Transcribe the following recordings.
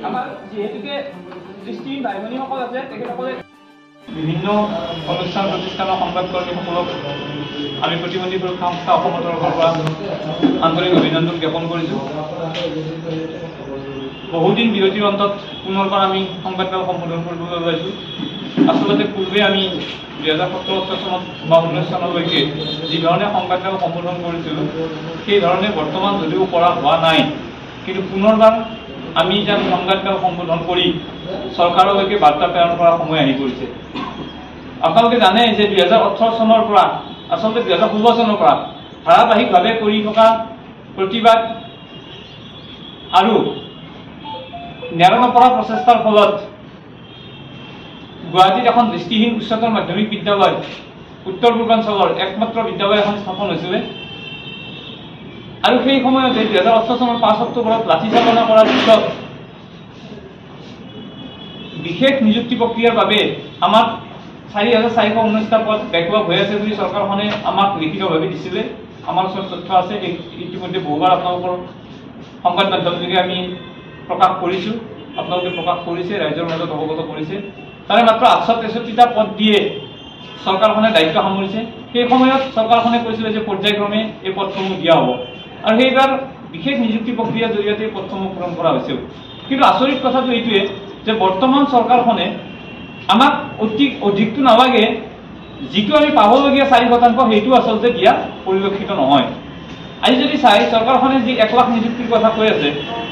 আমাৰ যিহেতুকে দৃষ্টিহীন ভাই ভনীসকল আছে তেখেতসকলে বিভিন্ন অনুষ্ঠান প্ৰতিষ্ঠানৰ সংবাদকৰ্মীসকলক আমি প্ৰতিবন্ধী সুৰক্ষা সংস্থা অসমৰ তৰফৰ পৰা আন্তৰিক অভিনন্দন জ্ঞাপন কৰিছোঁ। বহুদিন বিৰতিৰ অন্তত পুনৰবাৰ আমি সংবাদমেল সম্বোধন কৰিবলৈ ওলাইছোঁ। আচলতে পূৰ্বে আমি 2017 চনত বা 19 চনলৈকে যিধৰণে সংবাদমেল সম্বোধন কৰিছিলোঁ সেই ধৰণে বৰ্তমান যদিও কৰা হোৱা নাই, কিন্তু পুনৰবাৰ আমি যেন সংবাদমেল সম্বোধন কৰি চৰকাৰলৈকে বাৰ্তা প্ৰেৰণ কৰাৰ সময় আহি পৰিছে। আপোনালোকে জানে যে 2018 চনৰ পৰা আচলতে 2016 চনৰ পৰা ধাৰাবাহিকভাৱে কৰি থকা প্ৰতিবাদ আৰু ন্যায় নপৰা প্ৰচেষ্টাৰ ফলত গুৱাহাটীত এখন দৃষ্টিহীন উচ্চতৰ মাধ্যমিক বিদ্যালয় উত্তৰ পূৰ্বাঞ্চলৰ একমাত্ৰ বিদ্যালয় এখন স্থাপন হৈছিলে আৰু সেই সময়তে 2018 চনৰ 5 অক্টোবৰত লাঠিচালনা কৰাৰ পিছত বিশেষ নিযুক্তি প্ৰক্ৰিয়াৰ বাবে আমাক 4419টা পদ বেকলগ হৈ আছে বুলি চৰকাৰখনে আমাক লিখিতভাৱে দিছিলে। আমাৰ ওচৰত তথ্য আছে, ইতিমধ্যে বহুবাৰ আপোনালোকৰ সংবাদ মাধ্যমযোগে আমি প্ৰকাশ কৰিছোঁ, আপোনালোকে প্ৰকাশ কৰিছে, ৰাইজৰ মাজত অৱগত কৰিছে। তাৰে মাত্ৰ 863টা পদ দিয়ে চৰকাৰখনে দায়িত্ব সামৰিছে। সেই সময়ত চৰকাৰখনে কৈছিলে যে পৰ্যায়ক্ৰমে এই পদসমূহ দিয়া হ'ব আৰু সেইবাৰ বিশেষ নিযুক্তি প্ৰক্ৰিয়াৰ জৰিয়তে এই পদসমূহ পূৰণ কৰা হৈছিল। কিন্তু আচৰিত কথাটো এইটোৱে যে বৰ্তমান চৰকাৰখনে আমাক অধিকটো নালাগে, যিটো আমি পাবলগীয়া 4% সেইটো আচলতে দিয়া পৰিলক্ষিত নহয়। আজি যদি চাই চৰকাৰখনে যি 1 লাখ নিযুক্তিৰ কথা কৈ আছে,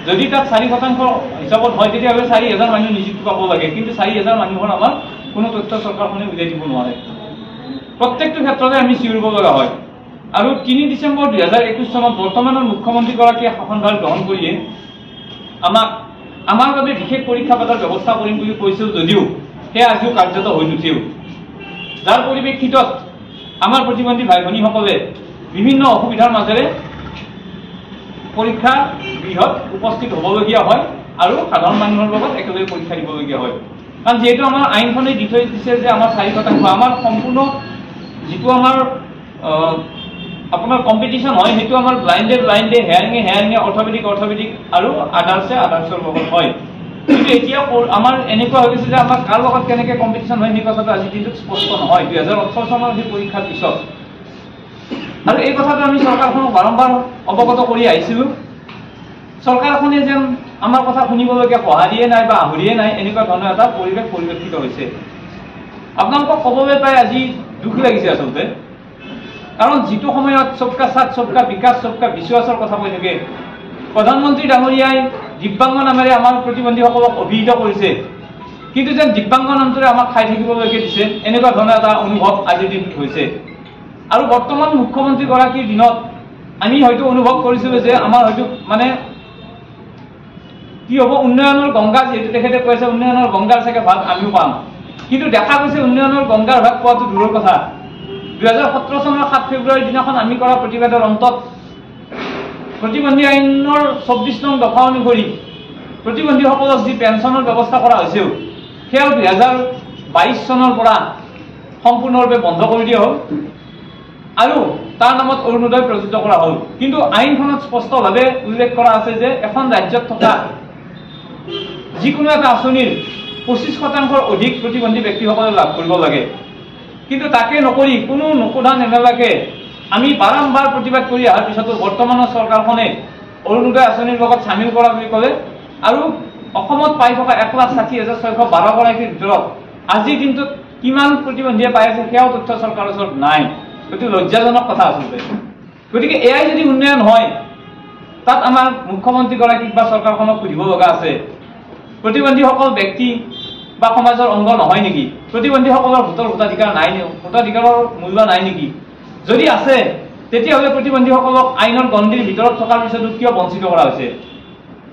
যদি তাত 4% হিচাপত হয় তেতিয়াহ'লে 4,000 মানুহ নিযুক্তি পাব লাগে, কিন্তু 4,000 মানুহৰ আমাৰ কোনো তথ্য চৰকাৰখনে উলিয়াই দিব নোৱাৰে। প্ৰত্যেকটো ক্ষেত্ৰতে আমি চিঞৰিব লগা হয়। আৰু 3 ডিচেম্বৰ 2021 চনত বৰ্তমানৰ মুখ্যমন্ত্ৰীগৰাকীয়ে শাসনভাৰ গ্ৰহণ কৰিয়ে আমাৰ বাবে বিশেষ পৰীক্ষা পাতাৰ ব্যৱস্থা কৰিম বুলি কৈছিল যদিও সেয়া আজিও কাৰ্যত হৈ নুঠিও, যাৰ পৰিপ্ৰেক্ষিতত আমাৰ প্ৰতিবন্ধী ভাই ভনীসকলে বিভিন্ন অসুবিধাৰ মাজেৰে পৰীক্ষা গৃহত উপস্থিত হ'বলগীয়া হয় আৰু সাধাৰণ মানুহৰ লগত একেলগে পৰীক্ষা দিবলগীয়া হয়। কাৰণ যিহেতু আমাৰ আইনখনে দি থৈ দিছে যে আমাৰ 4% আমাৰ সম্পূৰ্ণ যিটো আমাৰ আপোনাৰ কম্পিটিশ্যন হয় সেইটো আমাৰ ব্লাইণ্ডে হেয়াৰিঙে অৰ্থপেডিক আৰু আদাৰ্ছৰ লগত হয়। কিন্তু এতিয়া আমাৰ এনেকুৱা হৈ গৈছে যে আমাৰ কাৰ লগত কেনেকৈ কম্পিটিশ্যন হয় সেই কথাটো আজিৰ দিনটোত স্পষ্ট নহয় 2018 চনৰ সেই পৰীক্ষাৰ পিছত। আৰু এই কথাটো আমি চৰকাৰখনক বাৰম্বাৰ অৱগত কৰি আহিছিলোঁ। চৰকাৰখনে যেন আমাৰ কথা শুনিবলগীয়া পঢ়াৰিয়ে নাই বা আহৰিয়ে নাই, এনেকুৱা ধৰণৰ এটা পৰিৱেশ পৰিলক্ষিত হৈছে। আপোনালোকক ক'বলৈ পাই আজি দুখ লাগিছে আচলতে, কাৰণ যিটো সময়ত সবকা সাথ সবকা বিকাশ সবকা বিশ্বাসৰ কথা কৈ থাকে, প্ৰধানমন্ত্ৰী ডাঙৰীয়াই দিব্যাংগ নামেৰে আমাৰ প্ৰতিবন্ধীসকলক অভিহিত কৰিছে, কিন্তু যেন দিব্যাংগ নামটোৰে আমাক খাই থাকিবলৈকে দিছে, এনেকুৱা ধৰণৰ এটা অনুভৱ আজিৰ দিনটোত হৈছে। আৰু বৰ্তমান মুখ্যমন্ত্ৰীগৰাকীৰ দিনত আমি হয়তো অনুভৱ কৰিছিলোঁ যে আমাৰ হয়তো মানে কি হ'ব, উন্নয়নৰ গংগা যিহেতু তেখেতে কৈছে উন্নয়নৰ গংগাৰ চাগে ভাগ আমিও পাম, কিন্তু দেখা গৈছে উন্নয়নৰ গংগাৰ ভাগ পোৱাটো দূৰৰ কথা। 2017 চনৰ 7 ফেব্ৰুৱাৰীৰ দিনাখন আমি কৰা প্ৰতিবাদৰ অন্তত প্ৰতিবন্ধী আইনৰ 24 নং দফা অনুসৰি প্ৰতিবন্ধীসকলক যি পেঞ্চনৰ ব্যৱস্থা কৰা হৈছিল সেয়াও 2022 চনৰ পৰা সম্পূৰ্ণৰূপে বন্ধ কৰি দিয়া হ'ল আৰু তাৰ নামত অৰুণোদয় প্ৰযোজ্য কৰা হ'ল। কিন্তু আইনখনত স্পষ্টভাৱে উল্লেখ কৰা আছে যে এখন ৰাজ্যত থকা যিকোনো এটা আঁচনিৰ 25% অধিক প্ৰতিবন্ধী ব্যক্তিসকলে লাভ কৰিব লাগে, কিন্তু তাকে নকৰি কোনো নোসোধা নেমেলাকে আমি বাৰম্বাৰ প্ৰতিবাদ কৰি অহাৰ পিছতো বৰ্তমানৰ চৰকাৰখনে অৰুণোদয় আঁচনিৰ লগত চামিল কৰা বুলি ক'লে আৰু অসমত পাই থকা 1,60,612 গৰাকীৰ ভিতৰত আজিৰ দিনটোত কিমান প্ৰতিবন্ধীয়ে পাই আছে সেয়াও তথ্য চৰকাৰৰ ওচৰত নাই। সেইটো লজ্জাজনক কথা আচলতে। গতিকে এয়াই যদি উন্নয়ন হয়, তাত আমাৰ মুখ্যমন্ত্ৰীগৰাকীক বা চৰকাৰখনক সুধিব লগা আছে, প্ৰতিবন্ধীসকল ব্যক্তি বা সমাজৰ অংগ নহয় নেকি? প্ৰতিবন্ধীসকলৰ ভোটাধিকাৰ নাই নেকি? ভোটাধিকাৰৰ মূল্য নাই নেকি? যদি আছে তেতিয়াহ'লে প্ৰতিবন্ধীসকলক আইনৰ গণ্ডিৰ ভিতৰত থকাৰ পিছতো কিয় বঞ্চিত কৰা হৈছে?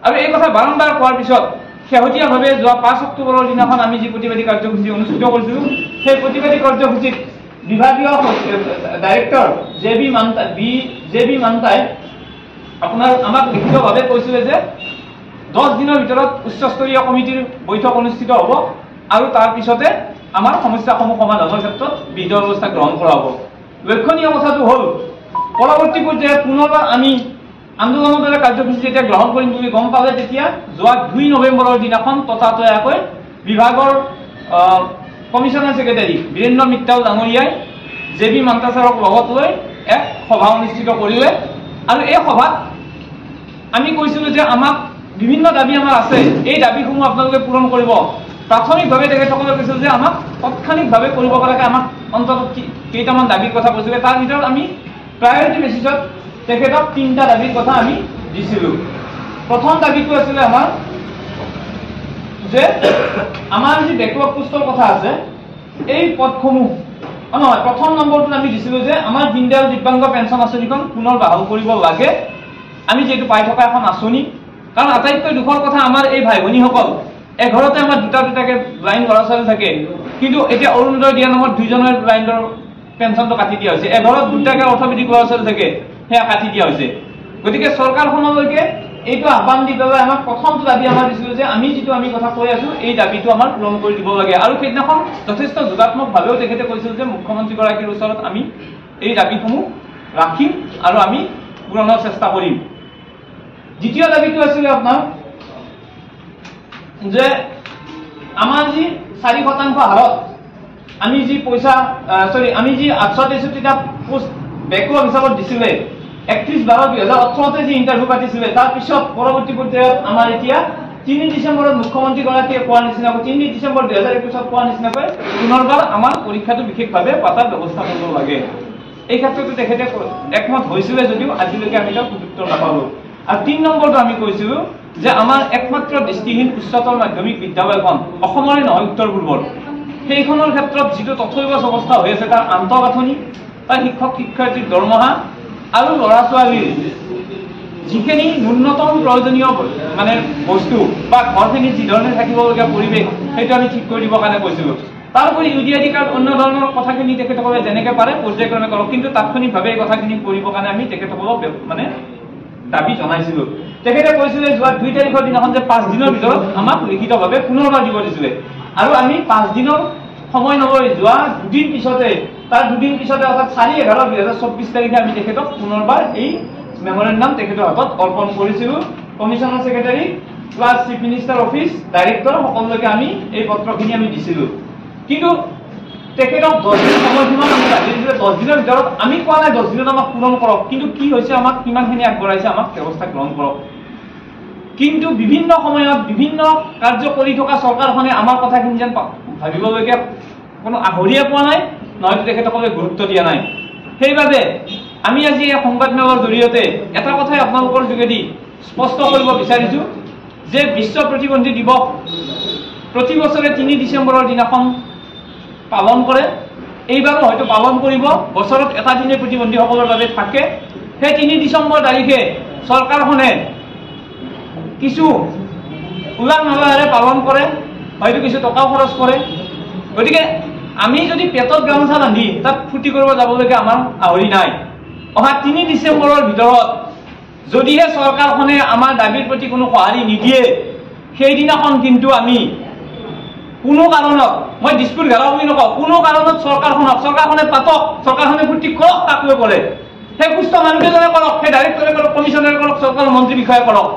আৰু এই কথা বাৰম্বাৰ কোৱাৰ পিছত শেহতীয়াভাৱে যোৱা 5 অক্টোবৰৰ দিনাখন আমি যি প্ৰতিবাদী কাৰ্যসূচী অনুষ্ঠিত কৰিছিলোঁ, সেই প্ৰতিবাদী কাৰ্যসূচীত বিভাগীয় ডাইৰেক্টৰ জে বি মান্তাই আপোনাৰ আমাক লিখিতভাৱে কৈছিলে যে 10 দিনৰ ভিতৰত উচ্চস্তৰীয় কমিটিৰ বৈঠক অনুষ্ঠিত হ'ব আৰু তাৰ পিছতে আমাৰ সমস্যাসমূহ সমাধানৰ ক্ষেত্ৰত বিহিত ব্যৱস্থা গ্ৰহণ কৰা হ'ব। লক্ষণীয় কথাটো হ'ল পৰৱৰ্তী পৰ্যায়ত পুনৰবাৰ আমি আন্দোলনৰ দৰে কাৰ্যসূচী যেতিয়া গ্ৰহণ কৰিম বুলি গম পালে তেতিয়া যোৱা 2 নৱেম্বৰৰ দিনাখন ততাতৈয়াকৈ বিভাগৰ কমিশনাৰ সেক্ৰেটাৰী বীৰেন্দ্ৰ মিত্তাল ডাঙৰীয়াই জেবি মান্তাচাৰক লগত লৈ এক সভা অনুষ্ঠিত কৰিলে আৰু এই সভাত আমি কৈছিলো যে আমাক বিভিন্ন দাবী আমাৰ আছে এই দাবীসমূহ আপোনালোকে পূৰণ কৰিব প্ৰাথমিকভাৱে তেখেতসকলে কৈছিল যে আমাক তাৎক্ষণিকভাৱে কৰিব পৰাকৈ আমাক অন্তত কেইটামান দাবীৰ কথা কৈছিলে তাৰ ভিতৰত আমি প্ৰায়ৰিটি বেচিছত তেখেতক 3টা দাবীৰ কথা আমি দিছিলো প্ৰথম দাবীটো আছিলে আমাৰ যে আমাৰ যি বেকৱাৰ্ড পোষ্টৰ কথা আছে এই পদসমূহ নহয় প্ৰথম নম্বৰটো আমি দিছিলো যে আমাৰ দীনদয়াল দিব্যাংগ পেঞ্চন আঁচনিখন পুনৰ বাহাল কৰিব লাগে আমি যেটো পাই থকা এখন আঁচনি কাৰণ আটাইতকৈ দুখৰ কথা আমাৰ এই ভাই ভনীসকল এঘৰতে আমাৰ দুটাকে ব্লাইণ্ড ল'ৰা ছোৱালী থাকে কিন্তু এতিয়া অৰুণোদয় দিয়া নামত 2জনৰ ব্লাইণ্ডৰ পেঞ্চনটো কাটি দিয়া হৈছে এঘৰত দুটাকে অৰ্থবিধিক ল'ৰা ছোৱালী থাকে সেয়া কাটি দিয়া হৈছে গতিকে চৰকাৰখনলৈকে এইটো আহ্বান দি পেলাই আমাক প্ৰথমটো দাবী আমাৰ দিছিল যে আমি যেটো আমি কথা কৈ আছো এই দাবীটো আমাৰ পূৰণ কৰি দিব লাগে আৰু সেইদিনাখন যথেষ্ট যোগাত্মকভাৱেও তেখেতে কৈছিল যে মুখ্যমন্ত্ৰীগৰাকীৰ ওচৰত আমি এই দাবীসমূহ ৰাখিম আৰু আমি পূৰণৰ চেষ্টা কৰিম দ্বিতীয় দাবীটো আছিল আপোনাৰ যে আমাৰ যি 4% হাৰত আমি যি পইচা আমি যি 863টা পোষ্ট বেকৱাৰ্ড হিচাপত দিছিলে 31/12/2018 তে যি ইন্টাৰভিউ পাতিছিলে তাৰ পিছত পৰৱৰ্তী পৰ্যায়ত আমাৰ এতিয়া 3 ডিচেম্বৰত মুখ্যমন্ত্ৰীগৰাকীয়ে কোৱাৰ নিচিনাকৈ 3 ডিচেম্বৰ 2021 কোৱাৰ নিচিনাকৈ পুনৰবাৰ আমাৰ পৰীক্ষাটো বিশেষভাৱে পাতাৰ ব্যৱস্থা কৰিব লাগে এই ক্ষেত্ৰতো তেখেতে একমত হৈছিলে যদিও আজিলৈকে আমি তাৰ উত্তৰ নাপালো আৰু 3 নম্বৰটো আমি কৈছিলো যে আমাৰ একমাত্ৰ দৃষ্টিহীন উচ্চতৰ মাধ্যমিক বিদ্যালয়খন অসমৰে নহয় উত্তৰ পূৰ্বৰ সেইখনৰ ক্ষেত্ৰত যেটো তথ্যবস অৱস্থা হৈ আছে তাৰ আন্তঃগাঁথনি তাৰ শিক্ষক শিক্ষয়িত্ৰীৰ দৰমহা আৰু ল'ৰা ছোৱালীৰ যিখিনি ন্যূনতম প্ৰয়োজনীয় মানে বস্তু বা ঘৰখিনি যি ধৰণে থাকিবলগীয়া পৰিৱেশ সেইটো আমি ঠিক কৰি দিবৰ কাৰণে কৈছিলো তাৰোপৰি ইউডিআইডি কাৰ্ড অন্য ধৰণৰ কথাখিনি তেখেতসকলে যেনেকৈ পাৰে পৰ্যায়ক্ৰমে কৰক কিন্তু তাৎক্ষণিকভাৱে এই কথাখিনি কৰিবৰ কাৰণে আমি তেখেতসকলক মানে দাবী জনাইছিলো তেখেতে কৈছিলে যোৱা 2 তাৰিখৰ দিনাখন যে 5 দিনৰ ভিতৰত আমাক লিখিতভাৱে পুনৰবাৰ দিব দিছিলে আৰু আমি 5 দিনৰ সময় নলৈ যোৱা 2 দিন পিছতে তাৰ 2 দিন পিছতে অৰ্থাৎ 4/11/2024 তাৰিখে আমি তেখেতক পুনৰবাৰ এই মেমৰেণ্ডাম তেখেতৰ হাতত অৰ্পণ কৰিছিলো commissioner secretary plus chief minister office director সকলোকে আমি এই পত্ৰখিনি আমি দিছিলো কিন্তু তেখেতক 10 দিন সময়সীমা আমি দিছিলো 10 দিনৰ ভিতৰত আমি কোৱা নাই 10 দিনত আমাক পূৰণ কৰক কিন্তু কি হৈছে আমাক কিমানখিনি আগবঢ়াইছে আমাক ব্যৱস্থা গ্ৰহণ কৰক কিন্তু বিভিন্ন সময়ত বিভিন্ন কাৰ্য কৰি থকা চৰকাৰখনে আমাৰ কথাখিনি যেন ভাবিবলগীয়া কোনো আহৰিয়ে পোৱা নাই নহয়তো তেখেতসকলে গুৰুত্ব দিয়া নাই সেইবাবে আমি আজি এই সংবাদমেলৰ জৰিয়তে এটা কথাই আপোনালোকৰ যোগেদি স্পষ্ট কৰিব বিচাৰিছো যে বিশ্ব প্ৰতিবন্ধী দিৱস প্ৰতি বছৰে 3 ডিচেম্বৰৰ দিনাখন পালন কৰে এইবাৰো হয়তো পালন কৰিব বছৰত এটা দিনে প্ৰতিবন্ধীসকলৰ বাবে থাকে সেই 3 ডিচেম্বৰ তাৰিখে চৰকাৰখনে কিছু উলান মালাৰে পালন কৰে হয়তো কিছু টকা খৰচ কৰে গতিকে আমি যদি পেটত গামোচা বান্ধি তাত ফুটি কৰিব যাবলৈকে আমাৰ আহৰি নাই অহা 3 ডিচেম্বৰৰ ভিতৰত যদিহে চৰকাৰখনে আমাৰ দাবীৰ প্ৰতি কোনো সঁহাৰি নিদিয়ে সেই দিনাখন কিন্তু আমি কোনো কাৰণত মই ডিসপুট ঘেৰাও বুলি নকওঁ কোনো কাৰণত চৰকাৰখনে পাতক চৰকাৰখনে ফুটি কৰক তাকলৈ কৰে সেই সুস্থ মানুহজনে কৰক সেই ডাইৰেক্টৰে কৰক কমিশনাৰে কৰক চৰকাৰৰ মন্ত্ৰী বিষয়া কৰক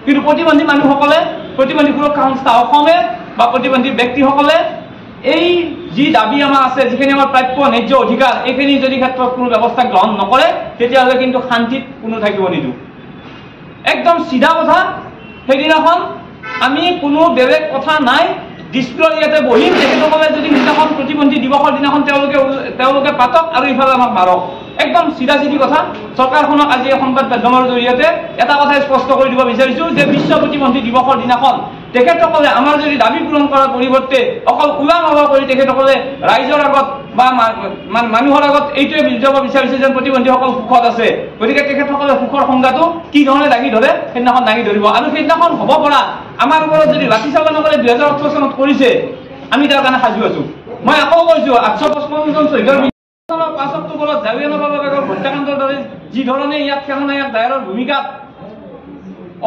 কিন্তু প্ৰতিবন্ধী মানুহসকলে প্ৰতিবন্ধী সুৰক্ষা সংস্থা অসমে বা প্ৰতিবন্ধী ব্যক্তিসকলে এই যি দাবী আমাৰ আছে যিখিনি আমাৰ প্ৰাপ্য ন্যায্য অধিকাৰ এইখিনি যদি ক্ষেত্ৰত কোনো ব্যৱস্থা গ্ৰহণ নকৰে তেতিয়াহ'লে কিন্তু শান্তিত কোনো থাকিব নিদু একদম সিধা কথা সেইদিনাখন আমি কোনো বেলেগ কথা নাই ডিসপ্লে ইয়াতে বহিম তেখেতসকলে যদি সিদিনাখন প্ৰতিবন্ধী দিৱসৰ দিনাখন তেওঁলোকে পাতক আৰু ইফালে আমাক মাৰক একদম সিধা সিধি কথা চৰকাৰখনক আজি সংবাদ মাধ্যমৰ জৰিয়তে এটা কথাই স্পষ্ট কৰি দিব বিচাৰিছো যে বিশ্ব প্ৰতিবন্ধী দিৱসৰ দিনাখন তেখেতসকলে আমাৰ যদি দাবী পূৰণ কৰাৰ পৰিৱৰ্তে অকল উলাম হব কৰি তেখেতসকলে ৰাইজৰ আগত বা মানুহৰ আগত এইটোৱে বুজাব বিচাৰিছে যে প্ৰতিবন্ধীসকল সুখত আছে গতিকে তেখেতসকলে সুখৰ সংজ্ঞাটো কি ধৰণে দাঙি ধৰে সেইদিনাখন দাঙি ধৰিব আৰু সেইদিনাখন হ'ব পৰা আমাৰ ওপৰত যদি লাঠি চালনা কৰে 2018 চনত কৰিছে আমি তাৰ কাৰণে সাজু আছো মই আকৌ কৈছো 855 জন শহীদৰ 5 অক্টোবৰত জালিয়ানৱালা বাগৰ হত্যাকাণ্ডৰ দৰে যি ধৰণে ইয়াত খেলনায়ক দায়ৰৰ ভূমিকাত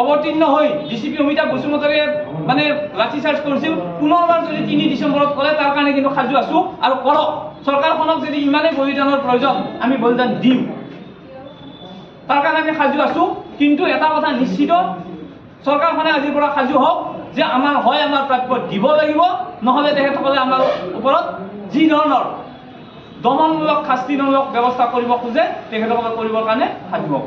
অৱতীৰ্ণ হৈ ডিসিপি অমিতাভ বসুমতাৰীয়ে মানে লাঠি চাৰ্জ কৰিছিল পুনৰবাৰ যদি 3 ডিচেম্বৰত কৰে তাৰ কাৰণে কিন্তু সাজু আছো আৰু কৰক চৰকাৰখনক যদি ইমানেই বলিদানৰ প্ৰয়োজন আমি বলিদান দিম তাৰ কাৰণে আমি সাজু আছো কিন্তু এটা কথা নিশ্চিত, চৰকাৰখনে আজিৰ পৰা সাজু হওক যে আমাৰ হয় আমাৰ প্ৰাপ্য দিব লাগিব, নহ'লে তেখেতসকলে আমাৰ ওপৰত যি ধৰণৰ দমনমূলক শাস্তিমূলক ব্যৱস্থা কৰিব খোজে তেখেতসকলে কৰিবৰ কাৰণে সাজু হওক।